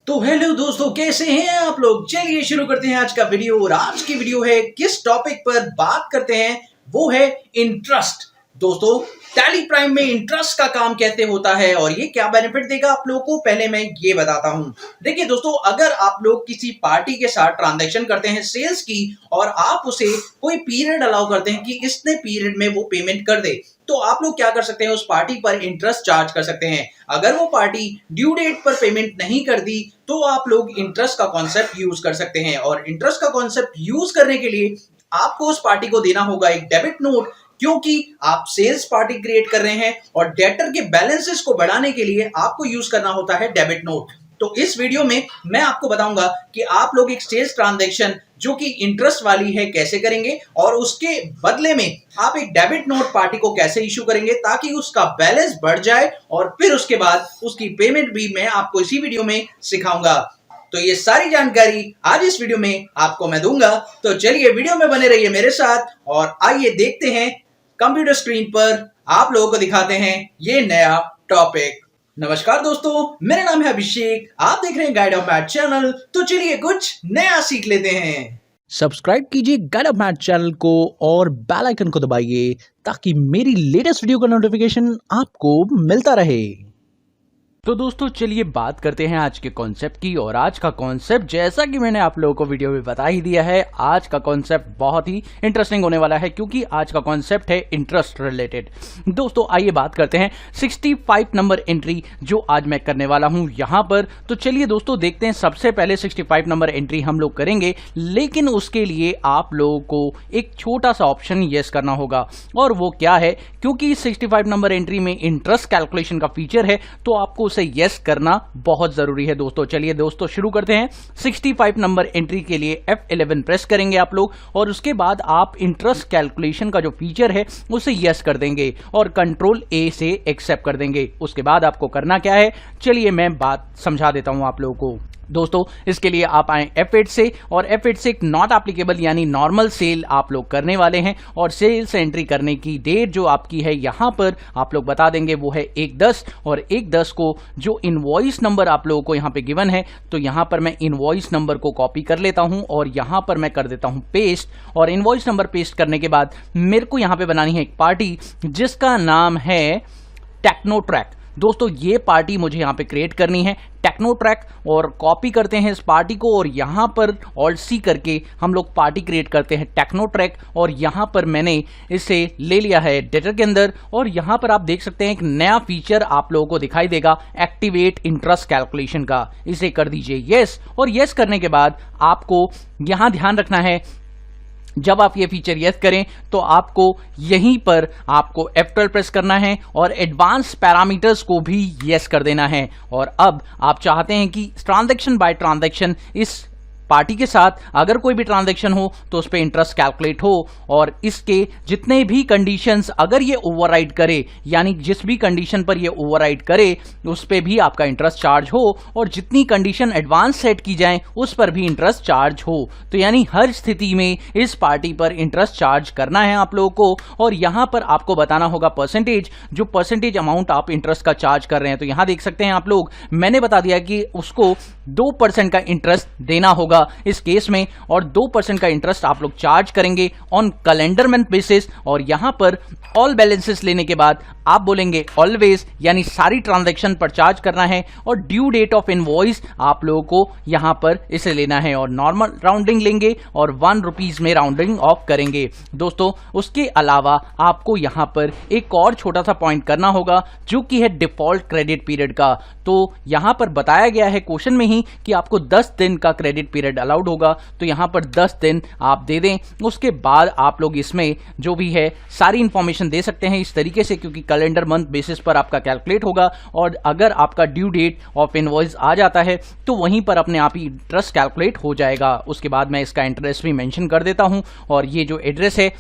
तो हेलो दोस्तों, कैसे हैं आप लोग। चलिए शुरू करते हैं आज का वीडियो। और आज की वीडियो है किस टॉपिक पर बात करते हैं, वो है इंटरेस्ट। दोस्तों, टैली प्राइम में इंटरेस्ट का काम कैसे होता है और ये क्या बेनिफिट देगा आप लोगों को, पहले मैं ये बताता हूं। देखिए दोस्तों, अगर आप लोग किसी पार्टी के साथ ट्रांजैक्शन करते हैं सेल्स की और आप उसे कोई पीरियड अलाउ करते हैं कि इतने पीरियड में वो पेमेंट कर दे, तो आप लोग क्या कर सकते हैं, उस पार्टी पर इंटरेस्ट चार्ज कर सकते हैं। अगर वो पार्टी ड्यू डेट पर पेमेंट नहीं कर दी तो आप लोग इंटरेस्ट का कॉन्सेप्ट यूज कर सकते हैं। और इंटरेस्ट का कॉन्सेप्ट यूज करने के लिए आपको उस पार्टी को देना होगा एक डेबिट नोट, क्योंकि आप सेल्स पार्टी क्रिएट कर रहे हैं और डेटर के बैलेंसेस को बढ़ाने के लिए आपको यूज करना होता है डेबिट नोट। तो इस वीडियो में मैं आपको बताऊंगा कि आप लोग एक सेल्स ट्रांजैक्शन जो कि इंटरेस्ट वाली है कैसे करेंगे और उसके बदले में आप एक डेबिट नोट पार्टी को कैसे इशू करेंगे ताकि उसका बैलेंस बढ़ जाए और फिर उसके बाद उसकी पेमेंट भी मैं आपको इसी वीडियो में सिखाऊंगा। तो ये सारी जानकारी आज इस वीडियो में आपको मैं दूंगा। तो चलिए वीडियो में बने रहिए मेरे साथ और आइए देखते हैं कंप्यूटर स्क्रीन पर आप लोगों को दिखाते हैं ये नया टॉपिक। नमस्कार दोस्तों, मेरा नाम है अभिषेक, आप देख रहे हैं गाइड ऑफ मैथ चैनल। तो चलिए कुछ नया सीख लेते हैं। सब्सक्राइब कीजिए गाइड ऑफ मैथ चैनल को और बेल आइकन को दबाइए ताकि मेरी लेटेस्ट वीडियो का नोटिफिकेशन आपको मिलता रहे। तो दोस्तों चलिए बात करते हैं आज के कॉन्सेप्ट की। और आज का कॉन्सेप्ट, जैसा कि मैंने आप लोगों को वीडियो में बता ही दिया है, आज का कॉन्सेप्ट बहुत ही इंटरेस्टिंग होने वाला है क्योंकि आज का कॉन्सेप्ट है इंटरेस्ट रिलेटेड। दोस्तों आइए बात करते हैं 65 नंबर एंट्री जो आज मैं करने वाला हूं यहां पर। तो चलिए दोस्तों देखते हैं। सबसे पहले 65 नंबर एंट्री हम लोग करेंगे, लेकिन उसके लिए आप लोगों को एक छोटा सा ऑप्शन यस करना होगा। और वो क्या है, क्योंकि 65 नंबर एंट्री में इंटरेस्ट कैलकुलेशन का फीचर है तो आपको उसे यस करना बहुत जरूरी है दोस्तों। चलिए दोस्तों शुरू करते हैं। 65 नंबर एंट्री के लिए F11 प्रेस करेंगे आप लोग और उसके बाद आप इंटरेस्ट कैलकुलेशन का जो फीचर है उसे यस कर देंगे और कंट्रोल A से एक्सेप्ट कर देंगे। उसके बाद आपको करना क्या है, चलिए मैं बात समझा देता हूं आप लोगों को। दोस्तों इसके लिए आप आए F8 से और F8 से एक नॉट एप्लीकेबल यानी नॉर्मल सेल आप लोग करने वाले हैं। और सेल से एंट्री करने की डेट जो आपकी है यहां पर आप लोग बता देंगे वो है 1/10। और 1/10 को जो इनवॉइस नंबर आप लोगों को यहां पे गिवन है, तो यहां पर मैं इनवॉइस नंबर को कॉपी कर लेता हूं और यहां पर मैं कर देता हूं पेस्ट। और इनवॉइस नंबर पेस्ट करने के बाद मेरे को यहां पे बनानी है एक पार्टी जिसका नाम है टेक्नोट्रैक। दोस्तों ये पार्टी मुझे यहाँ पे क्रिएट करनी है, टेक्नोट्रैक। और कॉपी करते हैं इस पार्टी को और यहाँ पर ऑल्ट सी करके हम लोग पार्टी क्रिएट करते हैं टेक्नोट्रैक। और यहाँ पर मैंने इसे ले लिया है डेटर के अंदर। और यहाँ पर आप देख सकते हैं एक नया फीचर आप लोगों को दिखाई देगा, एक्टिवेट इंटरेस्ट कैलकुलेशन का। इसे कर दीजिए यस। और यस करने के बाद आपको यहाँ ध्यान रखना है, जब आप ये फीचर यस करें तो आपको यहीं पर आपको F12 प्रेस करना है और एडवांस पैरामीटर्स को भी यस कर देना है। और अब आप चाहते हैं कि ट्रांजैक्शन बाय ट्रांजैक्शन इस पार्टी के साथ अगर कोई भी ट्रांजैक्शन हो तो उस पर इंटरेस्ट कैलकुलेट हो और इसके जितने भी कंडीशंस अगर ये ओवरराइड करे, यानी जिस भी कंडीशन पर ये ओवरराइड करे उस पर भी आपका इंटरेस्ट चार्ज हो और जितनी कंडीशन एडवांस सेट की जाए उस पर भी इंटरेस्ट चार्ज हो। तो यानी हर स्थिति में इस पार्टी पर इंटरेस्ट चार्ज करना है आप लोगों को। और यहां पर आपको बताना होगा परसेंटेज, जो परसेंटेज अमाउंट आप इंटरेस्ट का चार्ज कर रहे हैं। तो यहां देख सकते हैं आप लोग, मैंने बता दिया कि उसको 2% का इंटरेस्ट देना होगा इस केस में। और 2% का इंटरेस्ट आप लोग चार्ज करेंगे ऑन कैलेंडर मंथ बेसिस। और यहां पर ऑल बैलेंसेस लेने के बाद आप बोलेंगे ऑलवेज, यानी सारी ट्रांजैक्शन पर चार्ज करना है। और ड्यू डेट ऑफ इनवॉइस आप लोगों को यहां पर इसे लेना है और नॉर्मल राउंडिंग लेंगे और 1 रुपीज में राउंडिंग ऑफ करेंगे। दोस्तों उसके अलावा आपको यहां पर एक और छोटा सा पॉइंट करना होगा जो कि है डिफॉल्ट क्रेडिट पीरियड का। तो यहां पर बताया गया है क्वेश्चन में ही कि आपको 10 दिन का क्रेडिट पीरियड अलाउड होगा। तो यहां पर 10 दिन आप दे दें। उसके बाद आप लोग इसमें जो भी है सारी इंफॉर्मेशन दे सकते हैं इस तरीके से, क्योंकि कैलेंडर मंथ बेसिस पर आपका कैलकुलेट होगा। और अगर आपका ड्यू डेट ऑफ इनवॉइस आ जाता है तो वहीं पर अपने आप ही इंटरेस्ट कैलकुलेट हो जाएगा। उसके बाद मैं इसका इंटरेस्ट भी मेंशन कर देता हूं। और ये जो एड्रेस है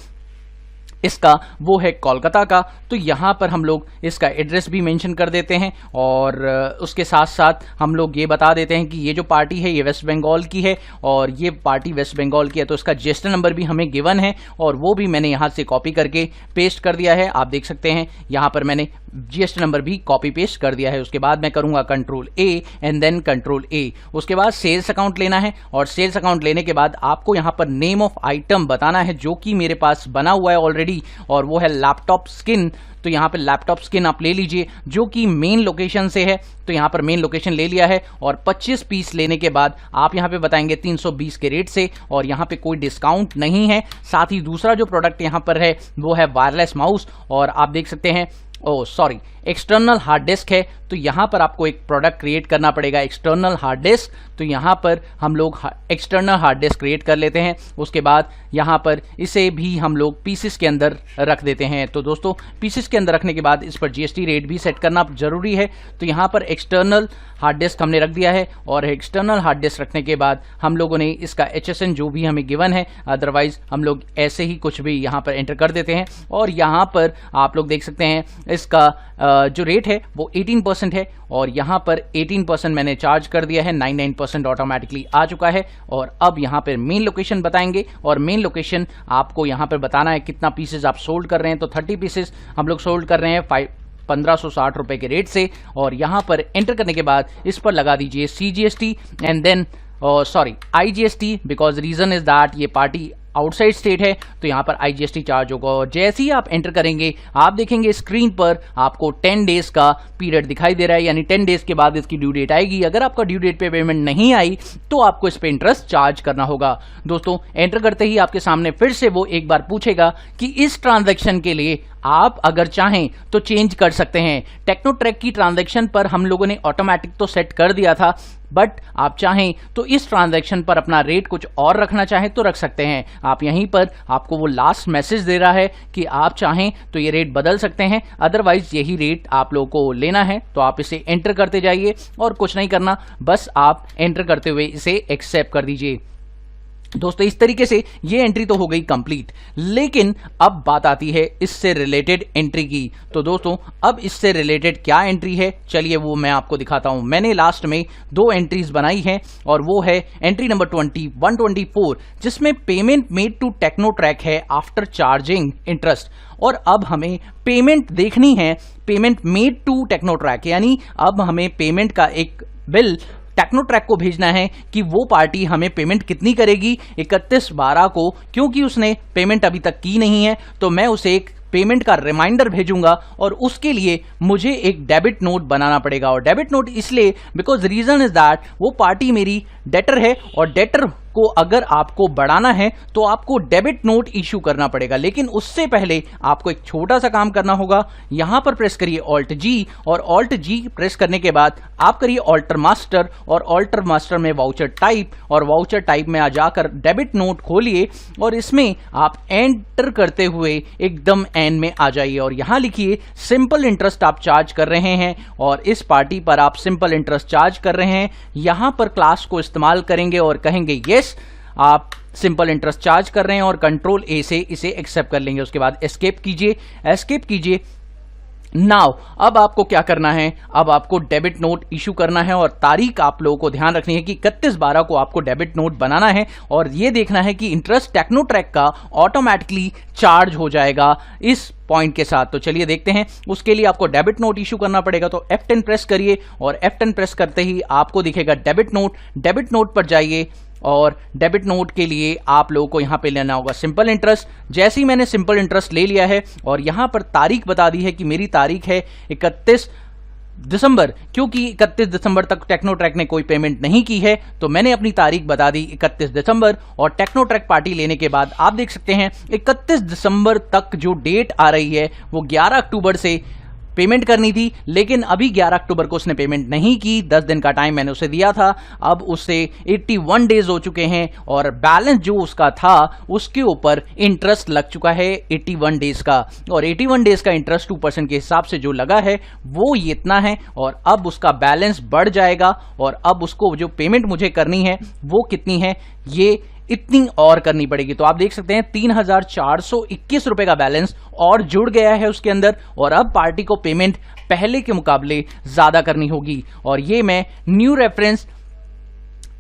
इसका वो है कोलकाता का। तो यहाँ पर हम लोग इसका एड्रेस भी मेंशन कर देते हैं और उसके साथ साथ हम लोग ये बता देते हैं कि ये जो पार्टी है ये वेस्ट बंगाल की है और ये पार्टी वेस्ट बंगाल की है। तो इसका रजिस्टर नंबर भी हमें गिवन है और वो भी मैंने यहाँ से कॉपी करके पेस्ट कर दिया है। आप देख सकते हैं यहाँ पर मैंने जीएसटी नंबर भी कॉपी पेस्ट कर दिया है। उसके बाद मैं करूँगा control A and then control A. उसके बाद सेल्स अकाउंट लेना है और सेल्स अकाउंट लेने के बाद आपको यहाँ पर नेम ऑफ आइटम बताना है जो कि मेरे पास बना हुआ है ऑलरेडी और वो है लैपटॉप स्किन। तो यहाँ पे लैपटॉप स्किन आप ले लीजिए जो कि मेन लोकेशन से है। तो यहाँ पर मेन लोकेशन ले लिया है और 25 पीस लेने के बाद आप यहाँ पे बताएंगे 320 के रेट से और यहाँ पे कोई डिस्काउंट नहीं है। साथ ही दूसरा जो प्रोडक्ट यहाँ पर है वो है वायरलेस माउस और आप देख सकते हैं एक्सटर्नल हार्ड डिस्क है। तो यहाँ पर आपको एक प्रोडक्ट क्रिएट करना पड़ेगा एक्सटर्नल हार्ड डिस्क। तो यहाँ पर हम लोग एक्सटर्नल हार्ड डिस्क क्रिएट कर लेते हैं। उसके बाद यहाँ पर इसे भी हम लोग पीसेस के अंदर रख देते हैं। तो दोस्तों पीसेस के अंदर रखने के बाद इस पर जीएसटी रेट भी सेट करना ज़रूरी है। तो यहाँ पर एक्सटर्नल हार्ड डिस्क हमने रख दिया है और एक्सटर्नल हार्ड डिस्क रखने के बाद हम लोगों ने इसका HSN जो भी हमें गिवन है, अदरवाइज हम लोग ऐसे ही कुछ भी यहाँ पर एंटर कर देते हैं। और यहाँ पर आप लोग देख सकते हैं इसका जो रेट है वो 18% है और यहाँ पर 18% मैंने चार्ज कर दिया है। 99% ऑटोमेटिकली आ चुका है। और अब यहाँ पर मेन लोकेशन बताएंगे और मेन लोकेशन आपको यहाँ पर बताना है कितना पीसेस आप सोल्ड कर रहे हैं। तो 30 पीसेस हम लोग सोल्ड कर रहे हैं 1560 रुपए के रेट से। और यहाँ पर एंटर करने के बाद इस पर लगा दीजिए CGST and then IGST because reason is that ये पार्टी आउटसाइड स्टेट है तो यहाँ पर IGST चार्ज होगा। और जैसे ही आप एंटर करेंगे आप देखेंगे स्क्रीन पर आपको 10 डेज का पीरियड दिखाई दे रहा है, यानी 10 डेज के बाद इसकी ड्यू डेट आएगी। अगर आपका ड्यू डेट पे पेमेंट नहीं आई तो आपको इस पे इंटरेस्ट चार्ज करना होगा। दोस्तों एंटर करते ही आपके सामने फिर से वो एक बार पूछेगा कि इस ट्रांजैक्शन के लिए आप अगर चाहें तो चेंज कर सकते हैं। टेक्नोट्रैक की ट्रांजैक्शन पर हम लोगों ने ऑटोमेटिक तो सेट कर दिया था, बट आप चाहें तो इस ट्रांजैक्शन पर अपना रेट कुछ और रखना चाहें तो रख सकते हैं। आप यहीं पर आपको वो लास्ट मैसेज दे रहा है कि आप चाहें तो ये रेट बदल सकते हैं, अदरवाइज यही रेट आप लोगों को लेना है। तो आप इसे एंटर करते जाइए और कुछ नहीं करना, बस आप एंटर करते हुए इसे एक्सेप्ट कर दीजिए। दोस्तों इस तरीके से ये एंट्री तो हो गई कंप्लीट, लेकिन अब बात आती है इससे रिलेटेड एंट्री की। तो दोस्तों अब इससे रिलेटेड क्या एंट्री है चलिए वो मैं आपको दिखाता हूं। मैंने लास्ट में 2 एंट्रीज बनाई हैं और वो है एंट्री नंबर 124 जिसमें पेमेंट मेड टू टेक्नोट्रैक है आफ्टर चार्जिंग इंटरेस्ट। और अब हमें पेमेंट देखनी है, पेमेंट मेड टू टेक्नोट्रैक, यानी अब हमें पेमेंट का एक बिल टेक्नोट्रैक को भेजना है कि वो पार्टी हमें पेमेंट कितनी करेगी 31/12 को, क्योंकि उसने पेमेंट अभी तक की नहीं है। तो मैं उसे एक पेमेंट का रिमाइंडर भेजूंगा और उसके लिए मुझे एक डेबिट नोट बनाना पड़ेगा। और डेबिट नोट इसलिए बिकॉज रीजन इज दैट वो पार्टी मेरी डेटर है और डेटर को अगर आपको बढ़ाना है तो आपको डेबिट नोट इशू करना पड़ेगा। लेकिन उससे पहले आपको एक छोटा सा काम करना होगा। यहां पर प्रेस करिए Alt G और Alt G प्रेस करने के बाद आप करिए ऑल्टर मास्टर और ऑल्टर मास्टर में वाउचर टाइप और वाउचर टाइप में आ जाकर डेबिट नोट खोलिए और इसमें आप एंटर करते हुए एकदम एंड में आ जाइए और यहां लिखिए सिंपल इंटरेस्ट आप चार्ज कर रहे हैं और इस पार्टी पर आप सिंपल इंटरेस्ट चार्ज कर रहे हैं। यहां पर क्लास को इस्तेमाल करेंगे और कहेंगे यस आप सिंपल इंटरेस्ट चार्ज कर रहे हैं और कंट्रोल ए से इसे एक्सेप्ट कर लेंगे। उसके बाद एस्केप कीजिए। नाउ अब आपको क्या करना है, अब आपको डेबिट नोट इशू करना है और तारीख आप लोगों को ध्यान रखनी है कि 31/12 को आपको डेबिट नोट बनाना है और ये देखना है कि इंटरेस्ट टेक्नोट्रैक का ऑटोमेटिकली चार्ज हो जाएगा इस पॉइंट के साथ। तो चलिए देखते हैं, उसके लिए आपको डेबिट नोट इशू करना पड़ेगा। तो F10 प्रेस करिए और F10 प्रेस करते ही आपको दिखेगा डेबिट नोट। डेबिट नोट पर जाइए और डेबिट नोट के लिए आप लोगों को यहां पे लेना होगा सिंपल इंटरेस्ट। जैसे ही मैंने सिंपल इंटरेस्ट ले लिया है और यहां पर तारीख बता दी है कि मेरी तारीख है 31 दिसंबर, क्योंकि 31 दिसंबर तक टेक्नोट्रैक ने कोई पेमेंट नहीं की है तो मैंने अपनी तारीख बता दी 31 दिसंबर। और टेक्नोट्रैक पार्टी लेने के बाद आप देख सकते हैं 31 दिसंबर तक जो डेट आ रही है वो 11 अक्टूबर से पेमेंट करनी थी, लेकिन अभी 11 अक्टूबर को उसने पेमेंट नहीं की। 10 दिन का टाइम मैंने उसे दिया था, अब उससे 81 डेज हो चुके हैं और बैलेंस जो उसका था उसके ऊपर इंटरेस्ट लग चुका है 81 डेज का। और 81 डेज का इंटरेस्ट 2% के हिसाब से जो लगा है वो ये इतना है और अब उसका बैलेंस बढ़ जाएगा और अब उसको जो पेमेंट मुझे करनी है वो कितनी है, ये इतनी और करनी पड़ेगी। तो आप देख सकते हैं 3,421 रुपए का बैलेंस और जुड़ गया है उसके अंदर, और अब पार्टी को पेमेंट पहले के मुकाबले ज्यादा करनी होगी। और ये मैं न्यू रेफरेंस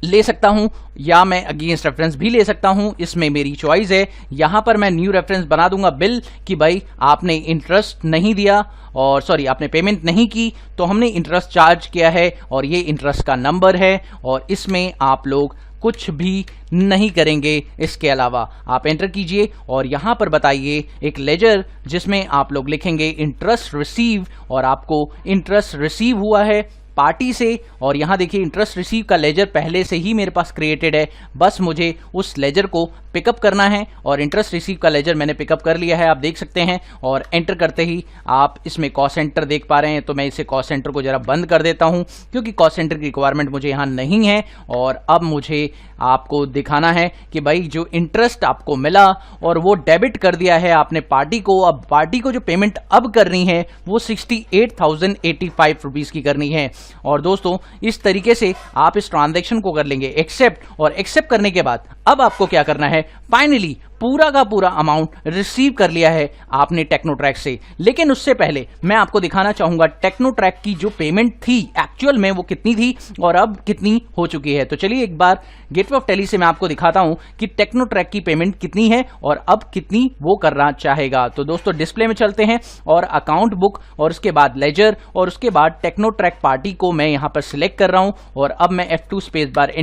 ले सकता हूं या मैं अगेंस्ट रेफरेंस भी ले सकता हूं, इसमें मेरी चॉइस है। यहां पर मैं न्यू रेफरेंस बना दूंगा बिल कि भाई आपने इंटरेस्ट नहीं दिया, और सॉरी आपने पेमेंट नहीं की, तो हमने इंटरेस्ट चार्ज किया है और ये इंटरेस्ट का नंबर है, और इसमें आप लोग कुछ भी नहीं करेंगे। इसके अलावा आप एंटर कीजिए और यहां पर बताइए एक लेजर जिसमें आप लोग लिखेंगे इंटरेस्ट रिसीव, और आपको इंटरेस्ट रिसीव हुआ है पार्टी से। और यहां देखिए इंटरेस्ट रिसीव का लेजर पहले से ही मेरे पास क्रिएटेड है, बस मुझे उस लेजर को पिकअप करना है, और इंटरेस्ट रिसीव का लेजर मैंने पिकअप कर लिया है, आप देख सकते हैं। और एंटर करते ही आप इसमें कॉस्ट सेंटर देख पा रहे हैं, तो मैं इसे कॉस्ट सेंटर को जरा बंद कर देता हूं क्योंकि कॉस्ट सेंटर की रिक्वायरमेंट मुझे यहां नहीं है। और अब मुझे आपको दिखाना है कि भाई जो इंटरेस्ट आपको मिला और वो डेबिट कर दिया है आपने पार्टी को, अब पार्टी को जो पेमेंट अब करनी है वो 68,085 रुपीज की करनी है। और दोस्तों इस तरीके से आप इस ट्रांजैक्शन को कर लेंगे एक्सेप्ट, और एक्सेप्ट करने के बाद अब आपको क्या करना है, फाइनली पूरा का पूरा अमाउंट रिसीव कर लिया है आपने टेक्नोट्रैक से। लेकिन उससे पहले मैं आपको दिखाना चाहूंगा टेक्नोट्रैक की जो पेमेंट थी एक्चुअल में वो कितनी थी और अब कितनी हो चुकी है। तो चलिए एक बार गेटवे ऑफ टेली से मैं आपको दिखाता हूं कि टेक्नोट्रैक की पेमेंट कितनी है और अब कितनी वो करना चाहेगा। तो दोस्तों डिस्प्ले में चलते हैं और अकाउंट बुक और उसके बाद लेजर और उसके बाद टेक्नोट्रैक पार्टी को मैं यहां पर सिलेक्ट कर रहा हूं, और अब मैं F2 स्पेस बार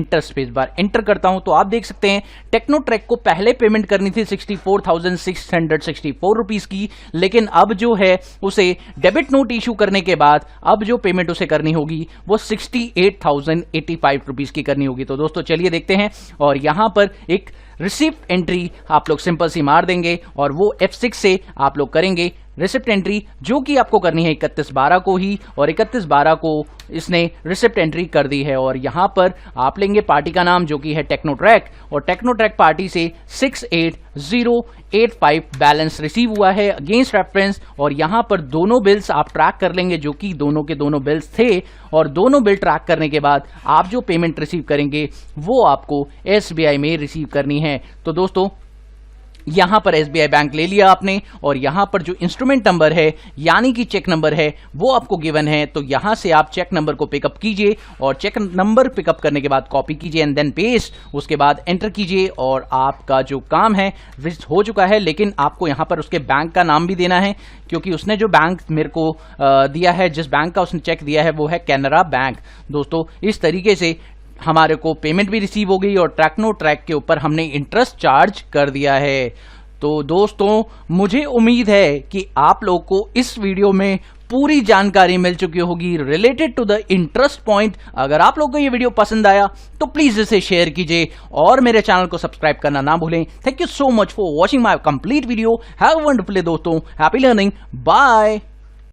एंटर करता हूं। तो आप देख सकते हैं टेक्नोट्रैक को पहले पेमेंट करनी थी 64,664 रुपीज की, लेकिन अब जो है उसे डेबिट नोट इशू करने के बाद अब जो पेमेंट उसे करनी होगी वो 68,085 रुपीज की करनी होगी। तो दोस्तों चलिए देखते हैं, और यहां पर एक रिसिप्ट एंट्री आप लोग सिंपल सी मार देंगे और वो F6 से आप लोग करेंगे रिसिप्ट एंट्री, जो कि आपको करनी है 31/12 को ही, और 31/12 को इसने रिसिप्ट एंट्री कर दी है। और यहां पर आप लेंगे पार्टी का नाम जो कि है टेक्नोट्रैक, और टेक्नोट्रैक पार्टी से 68,085 बैलेंस रिसीव हुआ है अगेंस्ट रेफरेंस। और यहां पर दोनों बिल्स आप ट्रैक कर लेंगे जो कि दोनों के दोनों बिल्स थे, और दोनों बिल ट्रैक करने के बाद आप जो पेमेंट रिसीव करेंगे वो आपको SBI में रिसीव करनी है। तो दोस्तों यहां पर SBI बैंक ले लिया आपने, और यहां पर जो इंस्ट्रूमेंट नंबर है यानी कि चेक नंबर है वो आपको गिवन है। तो यहां से आप चेक नंबर को पिकअप कीजिए, और चेक नंबर पिकअप करने के बाद कॉपी कीजिए एंड देन पेस्ट, उसके बाद एंटर कीजिए, और आपका जो काम है हो चुका है। लेकिन आपको यहां पर उसके बैंक का नाम भी देना है, क्योंकि उसने जो बैंक मेरे को दिया है, जिस बैंक का उसने चेक दिया है वो है कैनरा बैंक। दोस्तों इस तरीके से हमारे को पेमेंट भी रिसीव हो गई और टेक्नोट्रैक के ऊपर हमने इंटरेस्ट चार्ज कर दिया है। तो दोस्तों मुझे उम्मीद है कि आप लोग को इस वीडियो में पूरी जानकारी मिल चुकी होगी related to the interest point. अगर आप लोग को ये वीडियो पसंद आया तो प्लीज इसे शेयर कीजिए और मेरे चैनल को सब्सक्राइब करना ना भूलें। Thank you so much for watching my complete video. Have a wonderful day दोस्तों, हैप्पी लर्निंग, बाय।